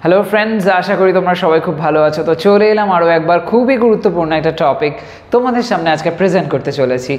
Hello friends, আশা করি তোমরা সবাই খুব ভালো আছো। তো চলে এলাম আরও একবার খুবই গুরুত্বপূর্ণ একটা টপিক তোমাদের সামনে আজকে প্রেজেন্ট করতে চলেছি।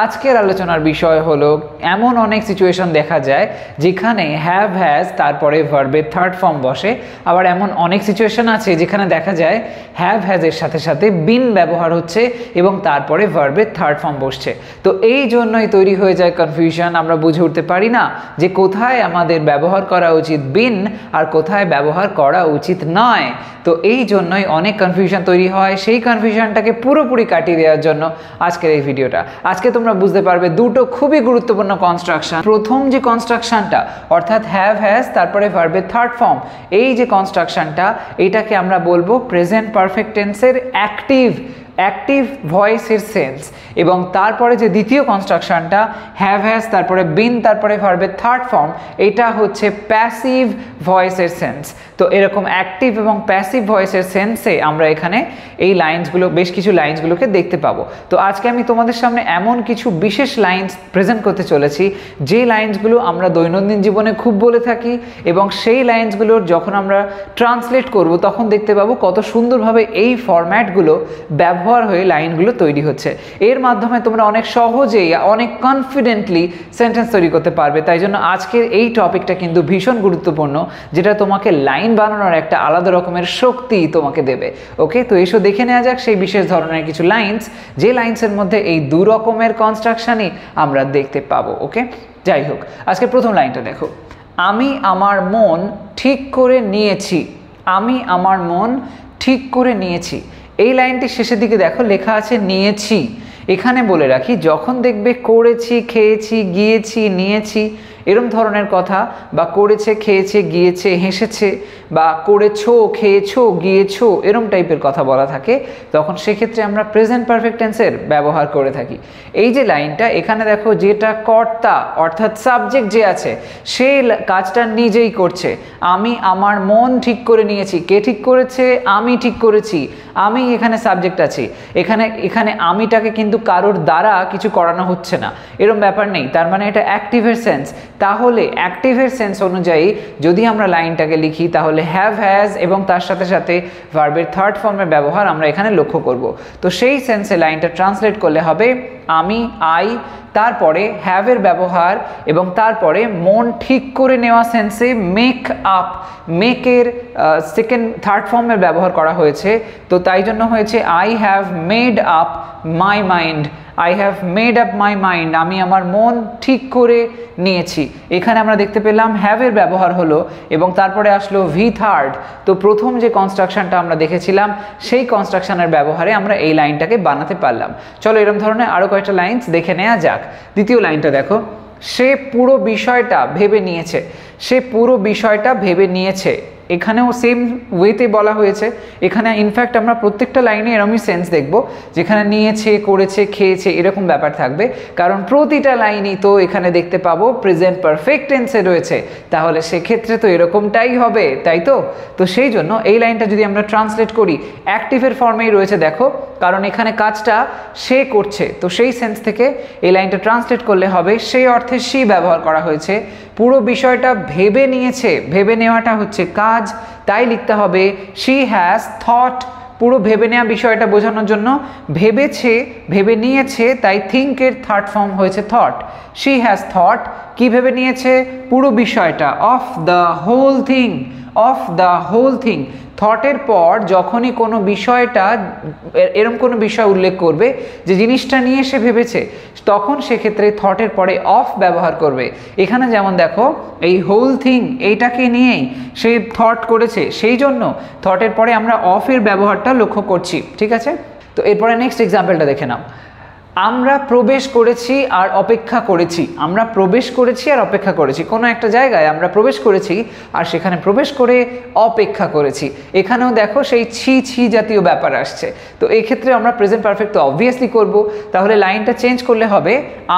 আজকের আলোচনার বিষয় হলো এমন অনেক সিচুয়েশন দেখা যায় যেখানে হ্যাভ হ্যাজ তারপরে ভার্বের থার্ড ফর্ম বসে, আবার এমন অনেক সিচুয়েশন আছে যেখানে দেখা যায় হ্যাভ হ্যাজের সাথে সাথে বিন ব্যবহার হচ্ছে এবং তারপরে ভার্বের থার্ড ফর্ম বসছে। তো এই জন্যই তৈরি হয়ে যায় কনফিউশন। আমরা বুঝে উঠতে পারি না যে কোথায় আমাদের ব্যবহার করা উচিত বিন আর কোথায় ব্যবহার করা উচিত নয়। তো এই জন্যই অনেক কনফিউশন তৈরি হয়। সেই কনফিউশনটাকে পুরোপুরি কাটিয়ে দেওয়ার জন্য আজকের এই ভিডিওটা। আজকে তোমরা বুঝতে পারবে দুটো খুবই গুরুত্বপূর্ণ কনস্ট্রাকশন। প্রথম যে কনস্ট্রাকশনটা অর্থাৎ হ্যাভ হ্যাজ তারপরে ভার্বের থার্ড ফর্ম, এই যে কনস্ট্রাকশনটা এটাকে আমরা বলবো প্রেজেন্ট পারফেক্ট টেন্সের অ্যাক্টিভ ভয়েসের সেন্স। এবং তারপরে যে দ্বিতীয় কনস্ট্রাকশনটা হ্যাভ হ্যাজ তারপরে বিন তারপরে ভার্বের থার্ড ফর্ম, এটা হচ্ছে প্যাসিভ ভয়েসের সেন্স। তো এরকম অ্যাক্টিভ এবং প্যাসিভ ভয়েসের সেন্সে আমরা এখানে এই লাইন্সগুলো, বেশ কিছু লাইন্সগুলোকে দেখতে পাবো। তো আজকে আমি তোমাদের সামনে এমন কিছু বিশেষ লাইন্স প্রেজেন্ট করতে চলেছি যে লাইন্সগুলো আমরা দৈনন্দিন জীবনে খুব বলে থাকি, এবং সেই লাইন্সগুলোর যখন আমরা ট্রান্সলেট করব তখন দেখতে পাবো কত সুন্দরভাবে এই ফরম্যাটগুলো ব্যবহার হয়ে লাইনগুলো তৈরি হচ্ছে। এর মাধ্যমে তোমরা অনেক সহজেই অনেক কনফিডেন্টলি সেন্টেন্স তৈরি করতে পারবে। তাই জন্য আজকের এই টপিকটা কিন্তু ভীষণ গুরুত্বপূর্ণ, যেটা তোমাকে লাইন বানানোর একটা আলাদা রকমের শক্তি তোমাকে দেবে। ওকে, তো এসো দেখে নেওয়া যাক সেই বিশেষ ধরনের কিছু লাইন্স, যে লাইন্সের মধ্যে এই দু রকমের কনস্ট্রাকশনই আমরা দেখতে পাবো। ওকে, যাই হোক, আজকে প্রথম লাইনটা দেখো। আমি আমার মন ঠিক করে নিয়েছি। আমি আমার মন ঠিক করে নিয়েছি। এই লাইনটি শেষের দিকে দেখো লেখা আছে নিয়েছি। এখানে বলে রাখি, যখন দেখবে করেছি, খেয়েছি, গিয়েছি, নিয়েছি এরম ধরনের কথা, বা করেছে, খেয়েছে, গিয়েছে, হেসেছে, বা করেছো, খেয়েছো, গিয়েছো এরম টাইপের কথা বলা থাকে, তখন সেক্ষেত্রে আমরা প্রেজেন্ট পারফেক্ট টেন্সের ব্যবহার করে থাকি। এই যে লাইনটা এখানে দেখো, যেটা কর্তা অর্থাৎ সাবজেক্ট যে আছে সে কাজটা নিজেই করছে। আমি আমার মন ঠিক করে নিয়েছি। কে ঠিক করেছে? আমি ঠিক করেছি। আমি এখানে সাবজেক্ট আছি। এখানে আমিটাকে কিন্তু কারোর দ্বারা কিছু করানো হচ্ছে না, এরম ব্যাপার নেই। তার মানে এটা অ্যাক্টিভের সেন্স। তাহলে অ্যাক্টিভের সেন্স অনুযায়ী যদি আমরা লাইনটাকে লিখি তাহলে হ্যাভ হ্যাজ এবং তার সাথে সাথে ভার্বের থার্ড ফর্মের ব্যবহার আমরা এখানে লক্ষ্য করব। তো সেই সেন্সে লাইনটা ট্রান্সলেট করলে হবে আমি, আই, তারপরে হ্যাভের ব্যবহার এবং তারপরে মন ঠিক করে নেওয়া সেন্সে মেক আপ, মেকের থার্ড ফর্মের ব্যবহার করা হয়েছে। তো তাই জন্য হয়েছে I have made up my mind. I have made up my mind, আমি আমার মন ঠিক করে নিয়েছি। এখানে আমরা দেখতে পেলাম হ্যাভের ব্যবহার হলো এবং তারপরে আসলো ভি থার্ড। তো প্রথম যে কনস্ট্রাকশনটা আমরা দেখেছিলাম সেই কনস্ট্রাকশনের ব্যবহারে আমরা এই লাইনটাকে বানাতে পারলাম। চলো এরকম ধরনের আরও কয়েকটা লাইনস দেখে নেওয়া যাক। দ্বিতীয় লাইনটা দেখো, সে পুরো বিষয়টা ভেবে নিয়েছে। সে পুরো বিষয়টা ভেবে নিয়েছে। এখানেও সেম ওয়েতে বলা হয়েছে। এখানে ইনফ্যাক্ট আমরা প্রত্যেকটা লাইনে এরকমই সেন্স দেখব, যেখানে নিয়েছে, করেছে, খেয়েছে এরকম ব্যাপার থাকবে, কারণ প্রতিটা লাইনই তো এখানে দেখতে পাবো প্রেজেন্ট পারফেক্ট টেন্সে রয়েছে। তাহলে সেক্ষেত্রে তো এরকমটাই হবে, তাই তো? তো সেই জন্য এই লাইনটা যদি আমরা ট্রান্সলেট করি অ্যাক্টিভের ফর্মেই রয়েছে দেখো, কারণ এখানে কাজটা সে করছে। তো সেই সেন্স থেকে এই লাইনটা ট্রান্সলেট করলে হবে সেই অর্থে সি ব্যবহার করা হয়েছে। পুরো বিষয়টা ভেবে নিয়েছে, ভেবে নেওয়াটা হচ্ছে কাজ, তাই লিখতে হবে শি হ্যাজ থট। পুরো ভেবে নেওয়া বিষয়টা বোঝানোর জন্য ভেবেছে, ভেবে নিয়েছে, তাই থিঙ্কের থার্ড ফর্ম হয়েছে থট। শি হ্যাজ থট, কি ভেবে নিয়েছে? পুরো বিষয়টা, of the whole thing, of the whole thing. থটের পর যখনই কোনো বিষয়টা, এরকম কোনো বিষয় উল্লেখ করবে যে জিনিসটা নিয়ে সে ভেবেছে, তখন সেক্ষেত্রে থটের পরে অফ ব্যবহার করবে। এখানে যেমন দেখো এই হোল থিং এইটাকে নিয়েই সে থট করেছে, সেই জন্য থটের পরে আমরা অফের ব্যবহারটা লক্ষ্য করছি। ঠিক আছে, তো এরপরে নেক্সট এক্সাম্পলটা দেখে নাও। আমরা প্রবেশ করেছি আর অপেক্ষা করেছি। আমরা প্রবেশ করেছি আর অপেক্ষা করেছি। কোনো একটা জায়গায় আমরা প্রবেশ করেছি আর সেখানে প্রবেশ করে অপেক্ষা করেছি। এখানেও দেখো সেই ছি ছি জাতীয় ব্যাপার আসছে। তো এক্ষেত্রে আমরা প্রেজেন্ট পারফেক্ট তো অবভিয়াসলি করব। তাহলে লাইনটা চেঞ্জ করলে হবে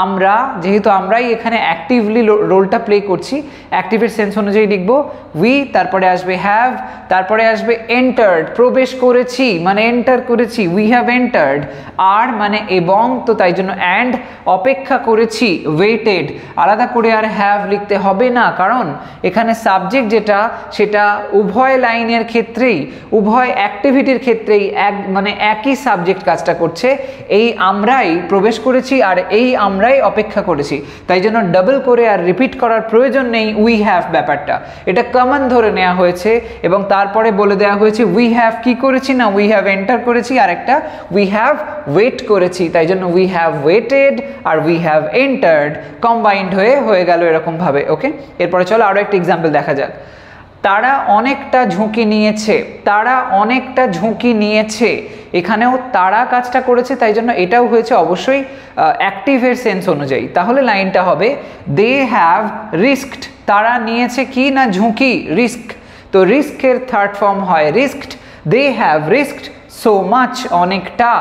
আমরা, যেহেতু আমরাই এখানে অ্যাক্টিভলি রোলটা প্লে করছি, অ্যাক্টিভের সেন্স অনুযায়ী লিখব উই, তারপরে আসবে হ্যাভ, তারপরে আসবে এন্টার্ড। প্রবেশ করেছি মানে এন্টার করেছি, উই হ্যাভ এন্টার্ড। আর মানে এবং তো তাই জন্য অ্যান্ড অপেক্ষা করেছি, ওয়েটেড, আলাদা করে আর হ্যাভ লিখতে হবে না, কারণ এখানে সাবজেক্ট যেটা সেটা উভয় লাইনের ক্ষেত্রেই, উভয় অ্যাক্টিভিটির ক্ষেত্রেই মানে একই সাবজেক্ট কাজটা করছে। এই আমরাই প্রবেশ করেছি আর এই আমরাই অপেক্ষা করেছি, তাই জন্য ডাবল করে আর রিপিট করার প্রয়োজন নেই উই হ্যাভ ব্যাপারটা, এটা কমন ধরে নেওয়া হয়েছে এবং তারপরে বলে দেওয়া হয়েছে উই হ্যাভ কি করেছি না উই হ্যাভ এন্টার করেছি আর একটা উই হ্যাভ ওয়েট করেছি, তাই জন্য উই হ্যাভ ওয়েটেড আর উই হ্যাভ এন্টার্ড কম্বাইন্ড হয়ে গেল এরকম ভাবে। ওকে, এরপরে চলো আরো একটা এক্সাম্পল দেখা যাক। তারা অনেকটা ঝুঁকি নিয়েছে, তারা অনেকটা ঝুঁকি নিয়েছে, এখানেও তারা কাজটা করেছে, তাই জন্য এটাও হয়েছে অবশ্যই অ্যাক্টিভের সেন্স অনুযায়ী। তাহলে লাইনটা হবে দে হ্যাভ রিস্কড, তারা নিয়েছে কি না ঝুঁকি, রিস্ক, তো রিস্কের থার্ড ফর্ম হয় risked, they have risked so much, অনেকটা,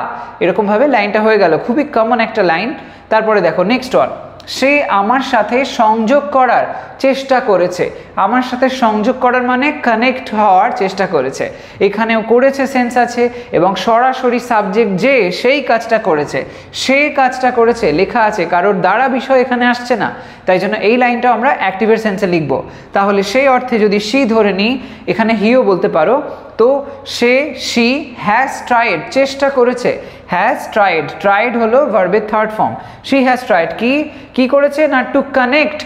এরকমভাবে লাইনটা হয়ে গেল, খুবই কমন একটা লাইন। তারপরে দেখো নেক্সট ওয়ান, সে আমার সাথে সংযোগ করার চেষ্টা করেছে, আমার সাথে সংযোগ করার মানে কানেক্ট হওয়ার চেষ্টা করেছে, এখানেও করেছে সেন্স আছে এবং সরাসরি সাবজেক্ট যে সেই কাজটা করেছে, সে কাজটা করেছে লেখা আছে, কারোর দ্বারা বিষয় এখানে আসছে না, তাই জন্য এই লাইনটা আমরা অ্যাক্টিভের সেন্সে লিখব। তাহলে সেই অর্থে যদি শি ধরে নিই, এখানে হিও বলতে পারো, তো শি হ্যাজ ট্রাইড, চেষ্টা করেছে, হ্যাজ ট্রাইড, ট্রাইড হলো ভার্বের third form, she has tried কি করেছে না টু কানেক্ট,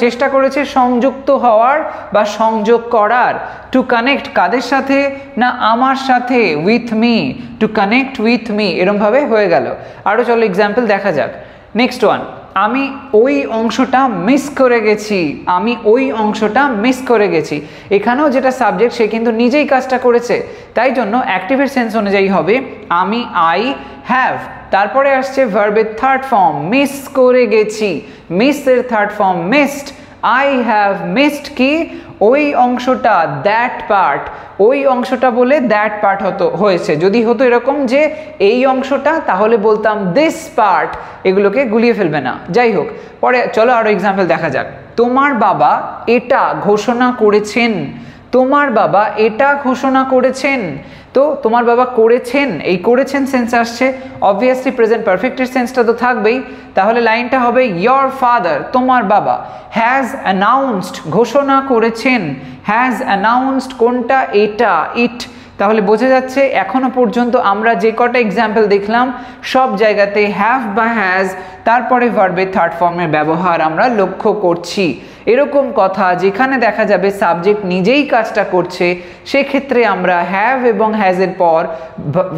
চেষ্টা করেছে সংযুক্ত হওয়ার বা সংযোগ করার, টু কানেক্ট কাদের সাথে না আমার সাথে, with me, to connect with me, এরমভাবে হয়ে গেল। আরও চলো এক্সাম্পল দেখা যাক। নেক্সট ওয়ান, আমি ওই অংশটা মিস করে গেছি, আমি ওই অংশটা মিস করে গেছি, এখানেও যেটা সাবজেক্ট সে কিন্তু নিজেই কাজটা করেছে, তাই জন্য অ্যাক্টিভের সেন্স অনুযায়ী হবে আমি আই হ্যাভ, তারপরে আসছে ভার্বের থার্ড ফর্ম মিস করে গেছি, মিসের third form missed, I have missed কি ওই অংশটা, দ্যাট পার্ট, ওই অংশটা বলে দ্যাট পার্ট হয়েছে, যদি হতো এরকম যে এই অংশটা তাহলে বলতাম দিস পার্ট, এগুলোকে গুলিয়ে ফেলবে না। যাই হোক, পরে চলো আরো এক্সাম্পল দেখা যাক। তোমার বাবা এটা ঘোষণা করেছেন, তোমার বাবা এটা ঘোষণা করেছেন, তো তোমার বাবা করেছেন, এই করেছেন সেন্স আসছে, অবভিয়াসলি প্রেজেন্ট পারফেক্টের সেন্সটা তো থাকবেই, তাহলে লাইনটা হবে ইয়োর ফাদার, তোমার বাবা, হ্যাজ অ্যানাউন্সড, ঘোষণা করেছেন, হ্যাজ অ্যানাউন্সড কোনটা, এটা, ইট, তাহলে বোঝা যাচ্ছে এখনো পর্যন্ত আমরা যে কটা এক্সাম্পল দেখলাম সব জায়গাতে হ্যাভ বা হ্যাজ তারপরে ভার্বের থার্ড ফর্মের ব্যবহার আমরা লক্ষ্য করছি। এরকম কথা যেখানে দেখা যাবে সাবজেক্ট নিজেই কাজটা করছে, সেক্ষেত্রে আমরা হ্যাভ এবং হ্যাজের পর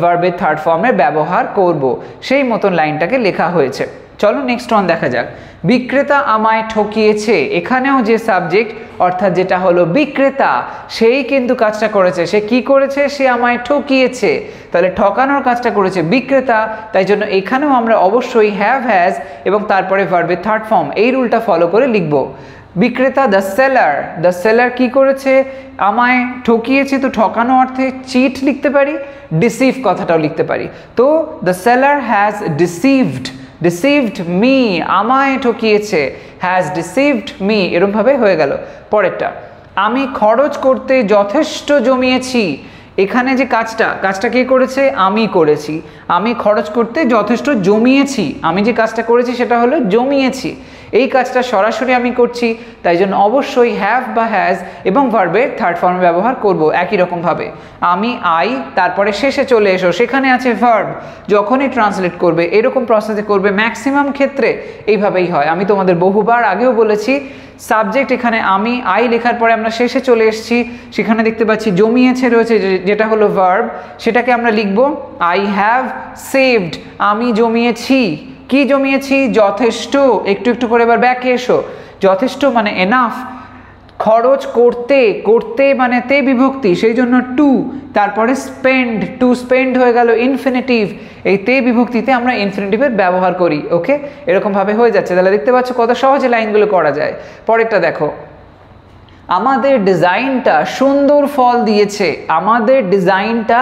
ভার্বের থার্ড ফর্মের ব্যবহার করব, সেই মতন লাইনটাকে লেখা হয়েছে। চলো নেক্সট ওয়ান দেখা যাক। বিক্রেতা আমায় ঠকিয়েছে, এখানেও যে সাবজেক্ট অর্থাৎ যেটা হলো বিক্রেতা সেই কিন্তু কাজটা করেছে, সে কি করেছে, সে আমায় ঠকিয়েছে, তাহলে ঠকানোর কাজটা করেছে বিক্রেতা, তাই জন্য এখানেও আমরা অবশ্যই হ্যাভ হ্যাজ এবং তারপরে ভার্বের থার্ড ফর্ম এই রুলটা ফলো করে লিখব। বিক্রেতা দ্য সেলার কি করেছে, আমায় ঠকিয়েছে, তো ঠকানো অর্থে চিট লিখতে পারি, ডিসিভ কথাটাও লিখতে পারি, তো the seller has deceived me, আমায় ঠকিয়েছে, হ্যাজ ডিসিভড মি, এরকমভাবে হয়ে গেল। পরেরটা, আমি খরচ করতে যথেষ্ট জমিয়েছি, এখানে যে কাজটা কে করেছে, আমি করেছি, আমি খরচ করতে যথেষ্ট জমিয়েছি, আমি যে কাজটা করেছি সেটা হলো জমিয়েছি, এই কাজটা সরাসরি আমি করছি, তাই জন্য অবশ্যই হ্যাভ বা হ্যাজ এবং ভার্বের থার্ড ফর্ম ব্যবহার করব একই রকমভাবে। আমি আই, তারপরে শেষে চলে এসো, সেখানে আছে ভার্ব, যখনই ট্রান্সলেট করবে এরকম প্রসেসে করবে, ম্যাক্সিমাম ক্ষেত্রে এইভাবেই হয়। আমি তোমাদের বহুবার আগেও বলেছি, সাবজেক্ট এখানে আমি আই লেখার পরে আমরা শেষে চলে এসেছি, সেখানে দেখতে পাচ্ছি জমিয়েছে রয়েছে যেটা হলো ভার্ব, সেটাকে আমরা লিখব আই হ্যাভ সেভড, আমি জমিয়েছি, কি জমিয়েছি, যথেষ্ট, একটু একটু করে এবার ব্যাকে এসো, যথেষ্ট মানে এনাফ, খরচ করতে মানে তে বিভক্তি, সেই জন্য টু, তারপরে টু স্পেন্ড হয়ে গেল ইনফিনিটিভ, এই তে বিভক্তিতে আমরা ইনফিনিটিভের ব্যবহার করি। ওকে, এরকমভাবে হয়ে যাচ্ছে, তাহলে দেখতে পাচ্ছ কত সহজে লাইনগুলো করা যায়। পরেরটা দেখো, আমাদের ডিজাইনটা সুন্দর ফল দিয়েছে, আমাদের ডিজাইনটা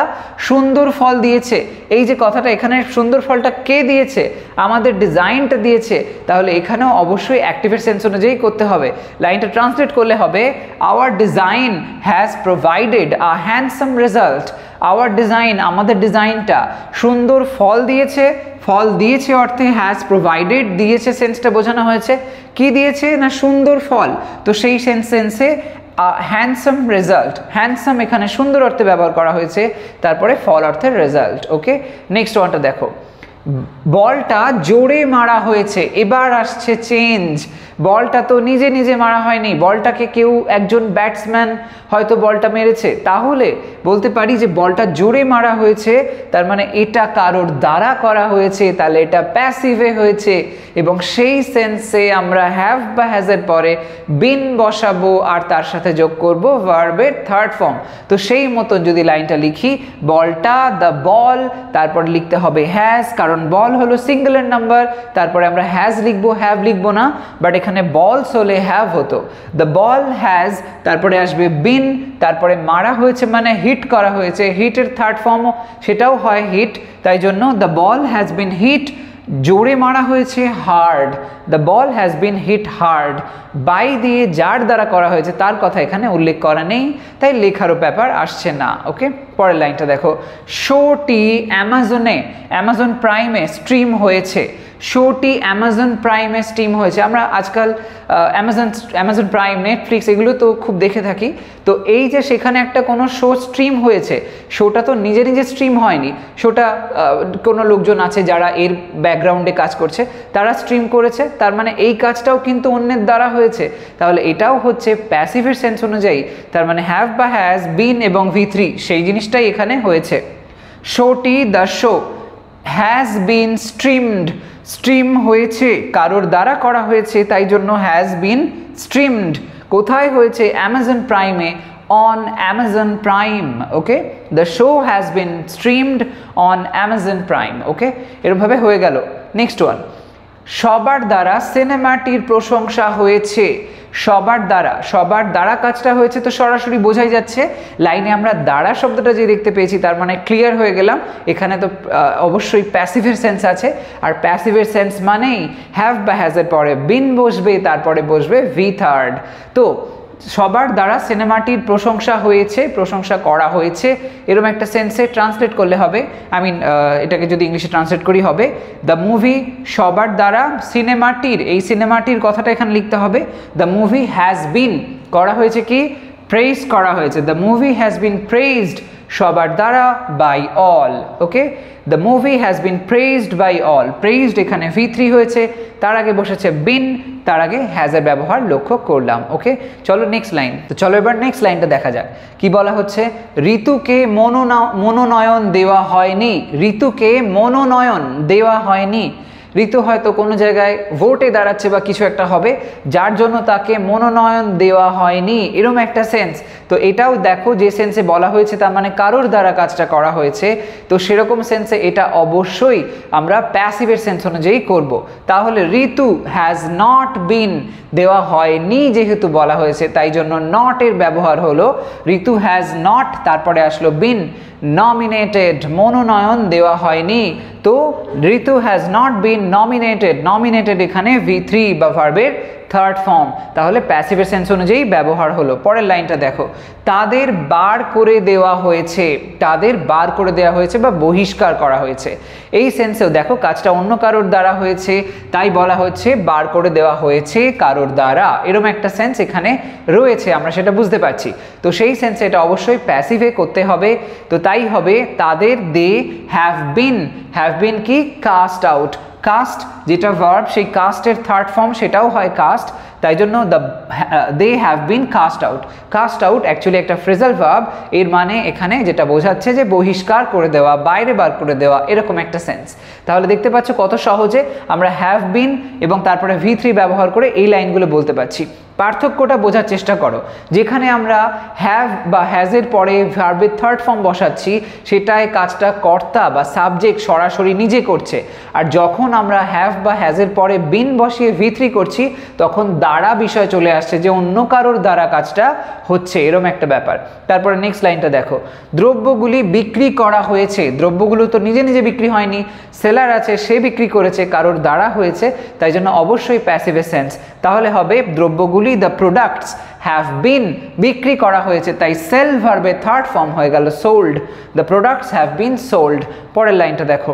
সুন্দর ফল দিয়েছে, এই যে কথাটা এখানে সুন্দর ফলটা কে দিয়েছে, আমাদের ডিজাইনটা দিয়েছে, তাহলে এখানেও অবশ্যই অ্যাক্টিভের সেন্স অনুযায়ী করতে হবে। লাইনটা ট্রান্সলেট করলে হবে our design has provided a handsome result, our design, আমাদের ডিজাইনটা সুন্দর ফল দিয়েছে, ফল দিয়েছে অর্থে হ্যাজ প্রোভাইডেড দিয়েছে সেন্সটা বোঝানো হয়েছে, কি দিয়েছে না সুন্দর ফল, তো সেই সেন্সে হ্যান্ডসাম রেজাল্ট, হ্যান্ডসাম এখানে সুন্দর অর্থে ব্যবহার করা হয়েছে, তারপরে ফল অর্থের রেজাল্ট। ওকে, নেক্সট ওয়ানটা দেখো, বলটা জোরে মারা হয়েছে, এবার আসছে চেঞ্জ। বলটা তো নিজে নিজে মারা হয়নি, বলটাকে কেউ একজন ব্যাটসম্যান হয়তো বলটা মেরেছে, তাহলে বলতে পারি যে বলটা জোরে মারা হয়েছে, তার মানে এটা কারোর দ্বারা করা হয়েছে, তাহলে এটা প্যাসিভে হয়েছে, এবং সেই সেন্সে আমরা হ্যাভ বা হ্যাজের পরে বিন বসাবো আর তার সাথে যোগ করব ভার্বের থার্ড ফর্ম। তো সেই মতন যদি লাইনটা লিখি, বলটা দ্য বল, তারপর লিখতে হবে হ্যাজ, কারণ বল হলো সিঙ্গুলার নাম্বার, তারপরে আমরা হ্যাজ লিখবো, হ্যাভ লিখবো না, বাট এখানে বলস হলে হ্যাভ হতো। দ্য বল হ্যাজ, তারপরে আসবে বিন, তারপরে মারা হয়েছে মানে হিট করা হয়েছে, হিটের থার্ড ফর্মও সেটাও হয় হিট, তাই জন্য the ball has been hit, জোরে মারা হয়েছে hard, the ball has been hit hard. By দিয়ে যার দ্বারা করা হয়েছে তার কথা এখানে উল্লেখ করা নেই, তাই লেখারও ব্যাপার আসছে না। ওকে, পরের লাইনটা দেখো, শোটি অ্যামাজন প্রাইমে স্ট্রিম হয়েছে, শোটি অ্যামাজন প্রাইমে স্ট্রিম হয়েছে। আমরা আজকাল অ্যামাজন প্রাইম, নেটফ্লিক্স এগুলো তো খুব দেখে থাকি, তো এই যে সেখানে একটা কোনো শো স্ট্রিম হয়েছে, শোটা তো নিজে নিজে স্ট্রিম হয়নি, শোটা কোনো লোকজন আছে যারা এর ব্যাকগ্রাউন্ডে কাজ করছে, তারা স্ট্রিম করেছে, তার মানে এই কাজটাও কিন্তু অন্যের দ্বারা হয়েছে, তাহলে এটাও হচ্ছে প্যাসিভের সেন্স অনুযায়ী, তার মানে হ্যাভ বা হ্যাজ, বিন এবং V3 সেই জিনিসটাই এখানে হয়েছে। শোটি the show has been streamed, stream হয়েছে কারোর দ্বারা করা হয়েছে, তাই জন্য হ্যাজ বিন স্ট্রিমড। কোথায় হয়েছে? অ্যামাজন প্রাইমে, on Amazon Prime. Okay, the show has been streamed on Amazon Prime. Okay, এরভাবে হয়ে গেল। নেক্সট ওয়ান, সবার দ্বারা সিনেমাটির প্রশংসা হয়েছে, সবার দ্বারা কাজটা হয়েছে, তো সরাসরি বোঝাই যাচ্ছে লাইনে আমরা দ্বারা শব্দটা যে দেখতে পেয়েছি, তার মানে ক্লিয়ার হয়ে গেলাম এখানে তো অবশ্যই প্যাসিভের সেন্স আছে, আর প্যাসিভের সেন্স মানেই হ্যাভ বা হ্যাজের পরে বিন বসবে, তারপরে বসবে ভি থার্ড। তো সবার দ্বারা সিনেমাটির প্রশংসা হয়েছে, প্রশংসা করা হয়েছে, এরকম একটা সেন্সে ট্রান্সলেট করলে হবে, এটাকে যদি ইংলিশে ট্রান্সলেট করি হবে দ্য মুভি, সবার দ্বারা সিনেমাটির, এই সিনেমাটির কথাটা এখানে লিখতে হবে দ্য মুভি হ্যাজ বিন, করা হয়েছে কি প্রেইজ করা হয়েছে, the movie has been praised সবার দ্বারা by all. Okay, the movie has been praised by all, praised এখানে V3 হয়েছে, তার আগে বসেছে বিন, তার আগে হ্যাজের ব্যবহার লক্ষ্য করলাম। ওকে, চলো নেক্সট লাইন। তো চলো এবার নেক্সট লাইনটা দেখা যাক কি বলা হচ্ছে। ঋতুকে মনোনয়ন দেওয়া হয়নি, ঋতুকে মনোনয়ন দেওয়া হয়নি। ঋতু হয়তো কোনো জায়গায় ভোটে দাঁড়াচ্ছে বা কিছু একটা হবে, যার জন্য তাকে মনোনয়ন দেওয়া হয়নি, এরকম একটা সেন্স। তো এটাও দেখো যে সেন্সে বলা হয়েছে তার মানে কারোর দ্বারা কাজটা করা হয়েছে, তো সেরকম সেন্সে এটা অবশ্যই আমরা প্যাসিভের সেন্স অনুযায়ী করব। তাহলে ঋতু হ্যাজ নট বিন, দেওয়া হয়নি যেহেতু বলা হয়েছে, তাই জন্য নট এর ব্যবহার হলো ঋতু হ্যাজ নট, তারপরে আসলো বিন নমিনেটেড, মনোনয়ন দেওয়া হয়নি। তো Ritu has not been nominated, nominated এখানে V3 বা ভার্বের থার্ড ফর্ম, তাহলে প্যাসিভের সেন্স অনুযায়ী ব্যবহার হলো। পরের লাইনটা দেখো, তাদের বার করে দেওয়া হয়েছে, তাদের বার করে দেওয়া হয়েছে বা বহিষ্কার করা হয়েছে, এই সেন্সেও দেখো কাজটা অন্য কারোর দ্বারা হয়েছে, তাই বলা হচ্ছে বার করে দেওয়া হয়েছে কারোর দ্বারা, এরকম একটা সেন্স এখানে রয়েছে, আমরা সেটা বুঝতে পারছি। তো সেই সেন্সে এটা অবশ্যই প্যাসিভে করতে হবে, তো তাই হবে তাদের দে হ্যাভ বিন কি কাস্ট আউট, কাস্ট যেটা ভার্ব, সেই কাস্টের থার্ড ফর্ম সেটাও হয় কাস্ট, তাই জন্য they have been cast out. Cast out actually একটা ফ্রেজাল ভার্ব, এর মানে এখানে যেটা বোঝাচ্ছে যে বহিষ্কার করে দেওয়া, বাইরে বার করে দেওয়া, এরকম একটা সেন্স। তাহলে দেখতে পাচ্ছ কত সহজে আমরা হ্যাভ বিন এবং তারপরে V3 ব্যবহার করে এই লাইনগুলো বলতে পারছি। পার্থক্যটা বোঝার চেষ্টা করো, যেখানে আমরা হ্যাভ বা হ্যাজের পরে ভার্বের থার্ড ফর্ম বসাচ্ছি সেটায় কাজটা কর্তা বা সাবজেক্ট সরাসরি নিজে করছে, আর যখন আমরা হ্যাভ বা হ্যাজের পরে বিন বসিয়ে V3 করছি তখন দ্বারা বিষয় চলে আসছে, যে অন্য কারোর দ্বারা কাজটা হচ্ছে, এরম একটা ব্যাপার। তারপরে নেক্সট লাইনটা দেখো, দ্রব্যগুলি বিক্রি করা হয়েছে, দ্রব্যগুলো তো নিজে নিজে বিক্রি হয়নি, সেলার আছে সে বিক্রি করেছে, কারোর দ্বারা হয়েছে, তাই জন্য অবশ্যই প্যাসিভের সেন্স। তাহলে হবে দ্রব্যগুলি the products have been, বিক্রি করা হয়েছে, তাই সেল ভার্বের থার্ড ফর্ম হয়ে গেল sold, the products have been sold। পরের লাইনটা দেখো,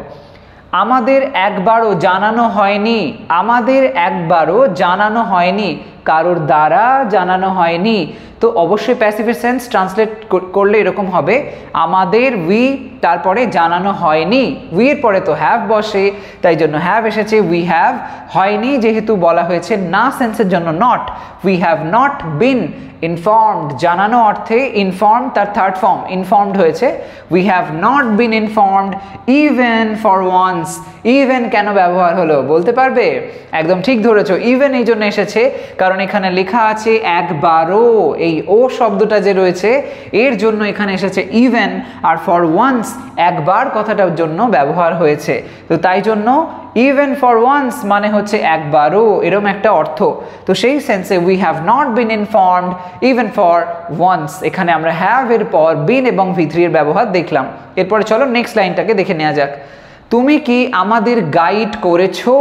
আমাদের একবারও জানানো হয়নি, আমাদের একবারও জানানো হয়নি, কারোর দ্বারা জানানো হয়নি। তো অবশ্যই প্যাসিভের সেন্স ট্রান্সলেট করলে এরকম হবে, আমাদের উই তারপরে জানানো হয়নি, উই এর পরে তো হ্যাভ বসে, তাই জন্য হ্যাভ এসেছে, উই হ্যাভ। হয়নি যেহেতু বলা হয়েছে না সেন্সের জন্য not, we have not been informed, জানানো অর্থে ইনফর্ম তার থার্ড ফর্ম ইনফর্মড হয়েছে, we have not been informed even for once. Even কেন ব্যবহার হলো বলতে পারবে? একদম ঠিক ধরেছো, ইভেন এই জন্য এসেছে কারণ এখানে লেখা আছে একবারও, এই ও শব্দটা যে রয়েছে এর জন্য এখানে এসেছে ইভেন, আর ফর ওয়ান্স একবার কথাটার জন্য ব্যবহার হয়েছে। তো তাই জন্য ইভেন ফর ওয়ান্স মানে হচ্ছে একবারও, এরকম একটা অর্থ। তো সেই সেন্সে we have not been informed even for once, এখানে আমরা হ্যাভ এর পর বিন এবং V3 এর ব্যবহার দেখলাম। এরপরে চলো নেক্সট লাইনটাকে দেখে নেওয়া যাক। তুমি কি আমাদের গাইড করেছো?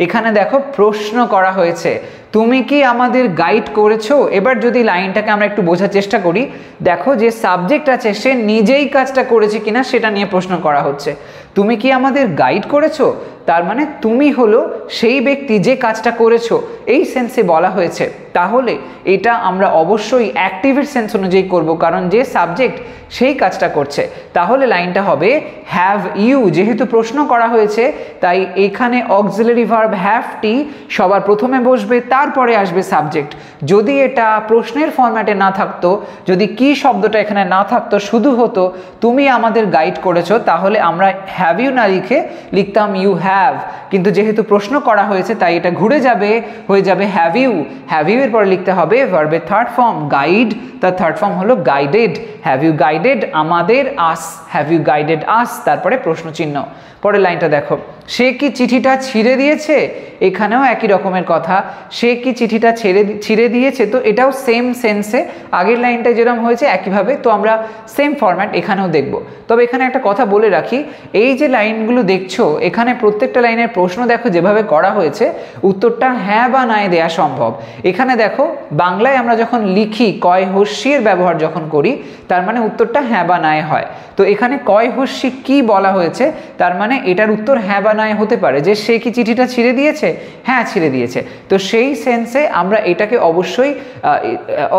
এখানে দেখো প্রশ্ন করা হয়েছে, তুমি কি আমাদের গাইড করেছো? এবার যদি লাইনটাকে আমরা একটু বোঝার চেষ্টা করি, দেখো যে সাবজেক্ট আছে সে নিজেই কাজটা করেছে কিনা সেটা নিয়ে প্রশ্ন করা হচ্ছে। তুমি কি আমাদের গাইড করেছো, তার মানে তুমি হলো সেই ব্যক্তি যে কাজটা করেছো, এই সেন্সে বলা হয়েছে। তাহলে এটা আমরা অবশ্যই অ্যাক্টিভের সেন্স অনুযায়ী করব, কারণ যে সাবজেক্ট সেই কাজটা করছে। তাহলে লাইনটা হবে হ্যাভ ইউ, যেহেতু প্রশ্ন করা হয়েছে তাই এখানে অক্সিলারি ভার্ব হ্যাভটি সবার প্রথমে বসবে, তারপরে আসবে সাবজেক্ট। যদি এটা প্রশ্নের ফরম্যাটে না থাকতো, যদি কি শব্দটা এখানে না থাকতো, শুধু হতো তুমি আমাদের গাইড করেছো, তাহলে আমরা হ্যাভ ইউ না লিখে লিখতাম ইউ হ্যাভ। কিন্তু যেহেতু প্রশ্ন করা হয়েছে তাই এটা ঘুরে যাবে, হয়ে যাবে হ্যাভ ইউ। হ্যাভ ইউ এর পরে লিখতে হবে ভার্বের থার্ড ফর্ম গাইড, তার থার্ড ফর্ম হলো গাইডেড। হ্যাভ ইউ গাইডেড আমাদের আস, হ্যাভ ইউ গাইডেড আস, তারপরে প্রশ্ন চিহ্ন। পরের লাইনটা দেখো, সে কি চিঠিটা ছিঁড়ে দিয়েছে? এখানেও একই রকমের কথা, সে কি চিঠিটা ছিঁড়ে দিয়েছে। তো এটাও সেম সেন্সে, আগের লাইনটা যেরকম হয়েছে একইভাবে, তো আমরা সেম ফরম্যাট এখানেও দেখব। তবে এখানে একটা কথা বলে রাখি, এই যে লাইনগুলো দেখছো এখানে প্রত্যেকটা লাইনের প্রশ্ন দেখো যেভাবে করা হয়েছে, উত্তরটা হ্যাঁ বা নায় দেয়া সম্ভব। এখানে দেখো বাংলায় আমরা যখন লিখি কয় হস্যির ব্যবহার যখন করি, তার মানে উত্তরটা হ্যাঁ বা নায় হয়। তো এখানে কয় হস্যি কি বলা হয়েছে, তার মানে এটার উত্তর হ্যাঁ বা নায় হতে পারে। যে সে কি চিঠিটা ছিঁড়ে দিয়েছে, হ্যাঁ ছিঁড়ে দিয়েছে। তো সেই সেন্সে আমরা এটাকে অবশ্যই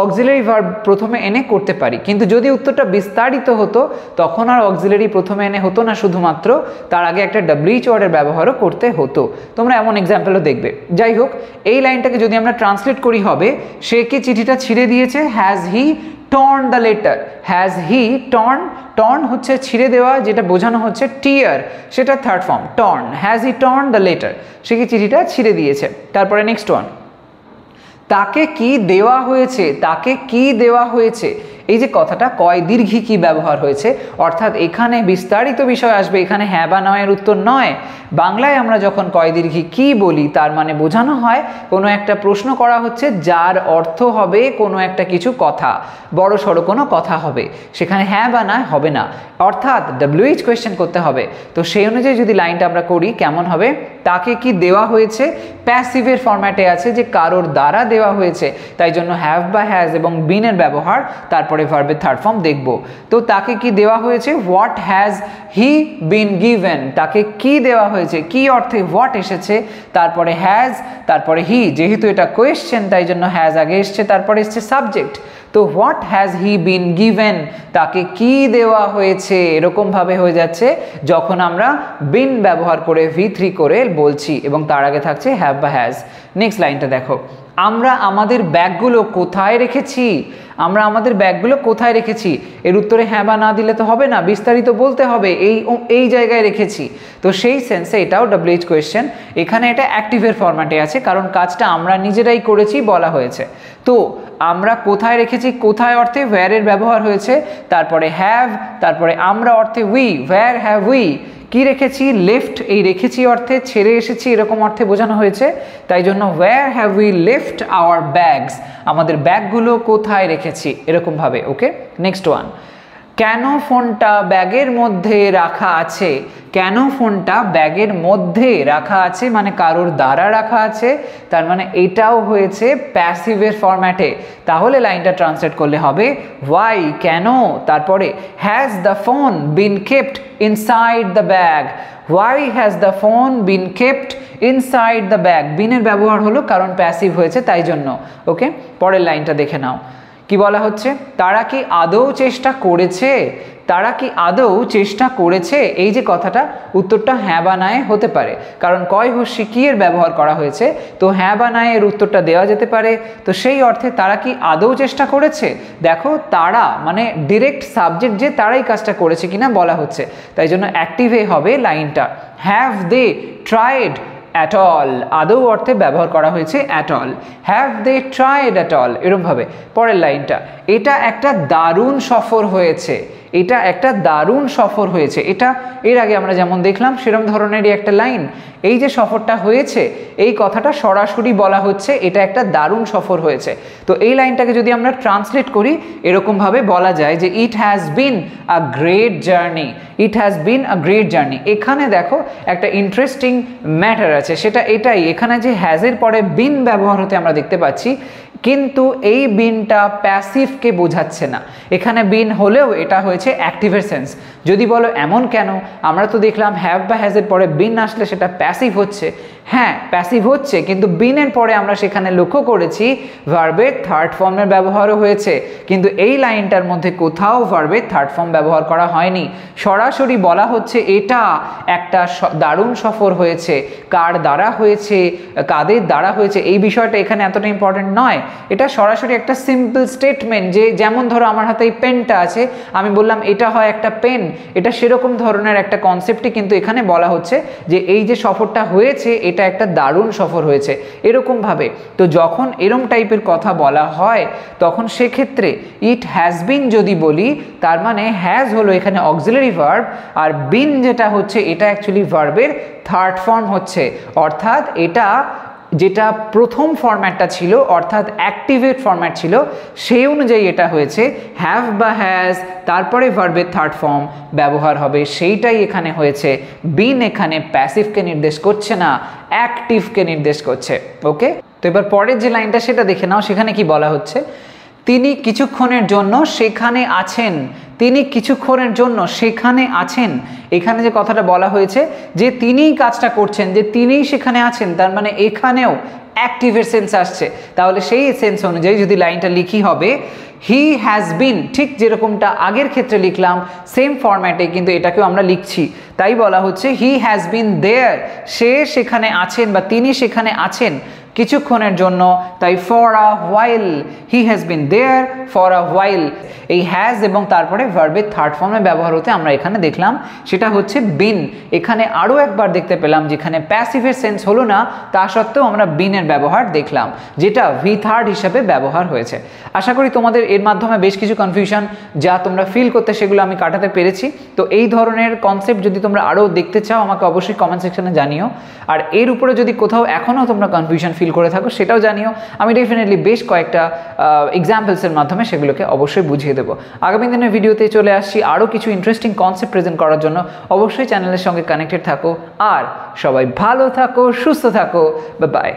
অক্সিলারি ভার্ব প্রথমে এনে করতে পারি। কিন্তু যদি উত্তরটা বিস্তারিত হতো তখন আর অক্সিলারি প্রথমে এনে হতো না, শুধুমাত্র তার আগে একটা WH ওয়ার্ডের ব্যবহারও করতে হতো। তোমরা এমন এক্সাম্পলও দেখবে। যাই হোক, এই লাইনটাকে যদি আমরা ট্রান্সলেট করি হবে, সে কি চিঠিটা ছিঁড়ে দিয়েছে, has he torn the letter, has he torn, torn হচ্ছে ছিঁড়ে দেওয়া, যেটা বোঝানো হচ্ছে টিয়ার, সেটা third form torn, has he torn the letter, সে কি চিঠিটা ছিঁড়ে দিয়েছে। তারপরে নেক্সট ওয়ান, তাকে কি দেওয়া হয়েছে, তাকে কি দেওয়া হয়েছে। এই যে কথাটা কয় দীর্ঘী কি ব্যবহার হয়েছে, অর্থাৎ এখানে বিস্তারিত বিষয় আসবে, এখানে হ্যাঁ বা নয়ের উত্তর নয়। বাংলায় আমরা যখন কয় দীর্ঘী কি বলি তার মানে বোঝানো হয় কোনো একটা প্রশ্ন করা হচ্ছে যার অর্থ হবে কোনো একটা কিছু কথা, বড় সড়ো কোনো কথা হবে, সেখানে হ্যাঁ বা না হবে না, অর্থাৎ WH কোয়েশ্চেন করতে হবে। তো সেই অনুযায়ী যদি লাইনটা আমরা করি কেমন হবে, তাকে কি দেওয়া হয়েছে, প্যাসিভের ফরম্যাটে আছে যে কারোর দ্বারা দেওয়া হয়েছে, তাই জন্য হ্যাভ বা হ্যাজ এবং বিনের ব্যবহার, তারপরে ভার্বের থার্ড ফর্ম দেখব। তো তাকে কি দেওয়া হয়েছে, what has he been given, তাকে কি দেওয়া হয়েছে, কি অর্থে হোয়াট এসেছে, তারপরে হ্যাজ, তারপরে হি, যেহেতু এটা কোয়েশ্চেন তাই জন্য হ্যাজ আগে এসছে, তারপরে এসছে সাবজেক্ট। তো what has he been given, তাকে কি দেওয়া হয়েছে, এরকমভাবে হয়ে যাচ্ছে যখন আমরা বিন ব্যবহার করে V3 করে বলছি এবং তার আগে থাকছে হ্যাভ বা হ্যাজ। নেক্সট লাইনটা দেখো, আমরা আমাদের ব্যাগগুলো কোথায় রেখেছি, আমরা আমাদের ব্যাগগুলো কোথায় রেখেছি, এর উত্তরে হ্যাঁ বা না দিলে তো হবে না, বিস্তারিত বলতে হবে এই জায়গায় রেখেছি। তো সেই সেন্সে এটাও WH কোয়েশ্চেন, এখানে এটা অ্যাক্টিভের ফরম্যাটে আছে কারণ কাজটা আমরা নিজেরাই করেছি বলা হয়েছে। তো আমরা কোথায় রেখেছি, কোথায় অর্থে ওয়্যারের ব্যবহার হয়েছে, তারপরে হ্যাভ, তারপরে আমরা অর্থে উই, ওয়্যার হ্যাভ উই, কি রেখেছি, লেফট, এই রেখেছি অর্থে ছেড়ে এসেছি এরকম অর্থে বোঝানো হয়েছে, তাই জন্য where have we left our bags, আমাদের ব্যাগগুলো কোথায় রেখেছি এরকমভাবে। ওকে, নেক্সট ওয়ান, কেন ফোনটা ব্যাগের মধ্যে রাখা আছে, কেন ফোনটা ব্যাগের মধ্যে রাখা আছে মানে কারোর দ্বারা রাখা আছে, তার মানে এটাও হয়েছে প্যাসিভের ফরম্যাটে। তাহলে লাইনটা ট্রান্সলেট করলে হবে ওয়াই, কেন, তারপরে has the phone been kept inside the bag, why has the phone been kept inside the bag. বিনের ব্যবহার হলো কারণ প্যাসিভ হয়েছে তাই জন্য। ওকে, পরের লাইনটা দেখে নাও কি বলা হচ্ছে, তারা কি আদৌ চেষ্টা করেছে, তারা কি আদৌ চেষ্টা করেছে। এই যে কথাটা, উত্তরটা হ্যাঁ বা নায় হতে পারে, কারণ কয় হস্যি কি এর ব্যবহার করা হয়েছে, তো হ্যাঁ বা নায় এর উত্তরটা দেওয়া যেতে পারে। তো সেই অর্থে তারা কি আদৌ চেষ্টা করেছে, দেখো তারা মানে ডিরেক্ট সাবজেক্ট যে তারাই কাজটা করেছে কিনা বলা হচ্ছে, তাই জন্য অ্যাক্টিভে হবে লাইনটা। Have they tried at all, আদৌ অর্থে ব্যবহার করা হয়েছে at all, have they tried at all, এরকম ভাবে। পরের লাইনটা, এটা একটা দারুণ সফর হয়েছে, এটা একটা দারুণ সফর হয়েছে, এটা এর আগে আমরা যেমন দেখলাম সেরকম ধরনেরই একটা লাইন। এই যে সফরটা হয়েছে এই কথাটা সরাসরি বলা হচ্ছে এটা একটা দারুণ সফর হয়েছে। তো এই লাইনটাকে যদি আমরা ট্রান্সলেট করি এরকমভাবে বলা যায় যে it has been a great journey, it has been a great journey. এখানে দেখো একটা ইন্টারেস্টিং ম্যাটার আছে, সেটা এটাই, এখানে যে হ্যাজের পরে বিন ব্যবহার হতে আমরা দেখতে পাচ্ছি, কিন্তু এই বিনটা প্যাসিভকে বোঝাচ্ছে না, এখানে বিন হলেও এটা হয়েছে অ্যাক্টিভের সেন্স। যদি বলো এমন কেন, আমরা তো দেখলাম হ্যাভ বা হ্যাজের পরে বিন আসলে সেটা প্যাসিভ হচ্ছে, হ্যাঁ প্যাসিভ হচ্ছে, কিন্তু বিনের পরে আমরা সেখানে লক্ষ্য করেছি ভার্বের থার্ড ফর্মের ব্যবহারও হয়েছে, কিন্তু এই লাইনটার মধ্যে কোথাও ভার্বের থার্ড ফর্ম ব্যবহার করা হয়নি। সরাসরি বলা হচ্ছে এটা একটা দারুণ সফর হয়েছে, কার দ্বারা হয়েছে, কাদের দ্বারা হয়েছে এই বিষয়টা এখানে এতটা ইম্পর্টেন্ট নয়, এটা সরাসরি একটা সিম্পল স্টেটমেন্ট। যে যেমন ধরো আমার হাতে এই পেনটা আছে, আমি বললাম এটা হয় একটা পেন, এটা সেরকম ধরনের একটা কনসেপ্টই কিন্তু এখানে বলা হচ্ছে যে এই যে সফরটা হয়েছে এটা একটা দারুণ সফর হয়েছে এরকমভাবে। তো যখন এরম টাইপের কথা বলা হয় তখন সেক্ষেত্রে ইট হ্যাজ বিন যদি বলি, তার মানে হ্যাজ হলো এখানে অক্সিলারি ভার্ব, আর বিন যেটা হচ্ছে এটা অ্যাকচুয়ালি ভার্বের থার্ড ফর্ম হচ্ছে, অর্থাৎ এটা যেটা প্রথম ফরম্যাটটা ছিল অর্থাৎ অ্যাক্টিভেট ফরম্যাট ছিল সেই অনুযায়ী এটা হয়েছে হ্যাভ বা হ্যাজ, তারপরে ভার্বের থার্ড ফর্ম ব্যবহার হবে, সেইটাই এখানে হয়েছে। বিন এখানে প্যাসিভকে নির্দেশ করছে না, অ্যাক্টিভকে নির্দেশ করছে। ওকে, তো এবার পরের যে লাইনটা সেটা দেখে নাও, সেখানে কি বলা হচ্ছে, তিনি কিছুক্ষণের জন্য সেখানে আছেন, তিনি কিছুক্ষণের জন্য সেখানে আছেন। এখানে যে কথাটা বলা হয়েছে যে তিনিই কাজটা করছেন, যে তিনিই সেখানে আছেন, তার মানে এখানেও অ্যাক্টিভের সেন্স আসছে। তাহলে সেই সেন্স অনুযায়ী যদি লাইনটা লিখি হবে হি হ্যাজ বিন, ঠিক যেরকমটা আগের ক্ষেত্রে লিখলাম সেম ফরম্যাটে কিন্তু এটাকেও আমরা লিখছি। তাই বলা হচ্ছে হি হ্যাজ বিন দেয়ার, সে সেখানে আছেন বা তিনি সেখানে আছেন কিছুক্ষণের জন্য, তাই for a while, he has been there for a while. এই হ্যাজ এবং তারপরে ভার্বের থার্ড ফর্মে ব্যবহার হতে আমরা এখানে দেখলাম সেটা হচ্ছে বিন। এখানে আরও একবার দেখতে পেলাম যেখানে প্যাসিভের সেন্স হলো না, তা সত্ত্বেও আমরা বিনের ব্যবহার দেখলাম যেটা ভি থার্ড হিসাবে ব্যবহার হয়েছে। আশা করি তোমাদের এর মাধ্যমে বেশ কিছু কনফিউশন যা তোমরা ফিল করতে সেগুলো আমি কাটাতে পেরেছি। তো এই ধরনের কনসেপ্ট যদি তোমরা আরও দেখতে চাও আমাকে অবশ্যই কমেন্ট সেকশনে জানিও, আর এর উপরে যদি কোথাও এখনও তোমরা কনফিউশন ফিল করে থাকো সেটাও জানিও, আমি ডেফিনেটলি বেশ কয়েকটা এক্সাম্পলসের মাধ্যমে সেগুলোকে অবশ্যই বুঝিয়ে দেবো। আগামী দিনের ভিডিওতে চলে আসছি আরও কিছু ইন্টারেস্টিং কনসেপ্ট প্রেজেন্ট করার জন্য, অবশ্যই চ্যানেলের সঙ্গে কানেক্টেড থাকো, আর সবাই ভালো থাকো, সুস্থ থাকো, বাই বাই।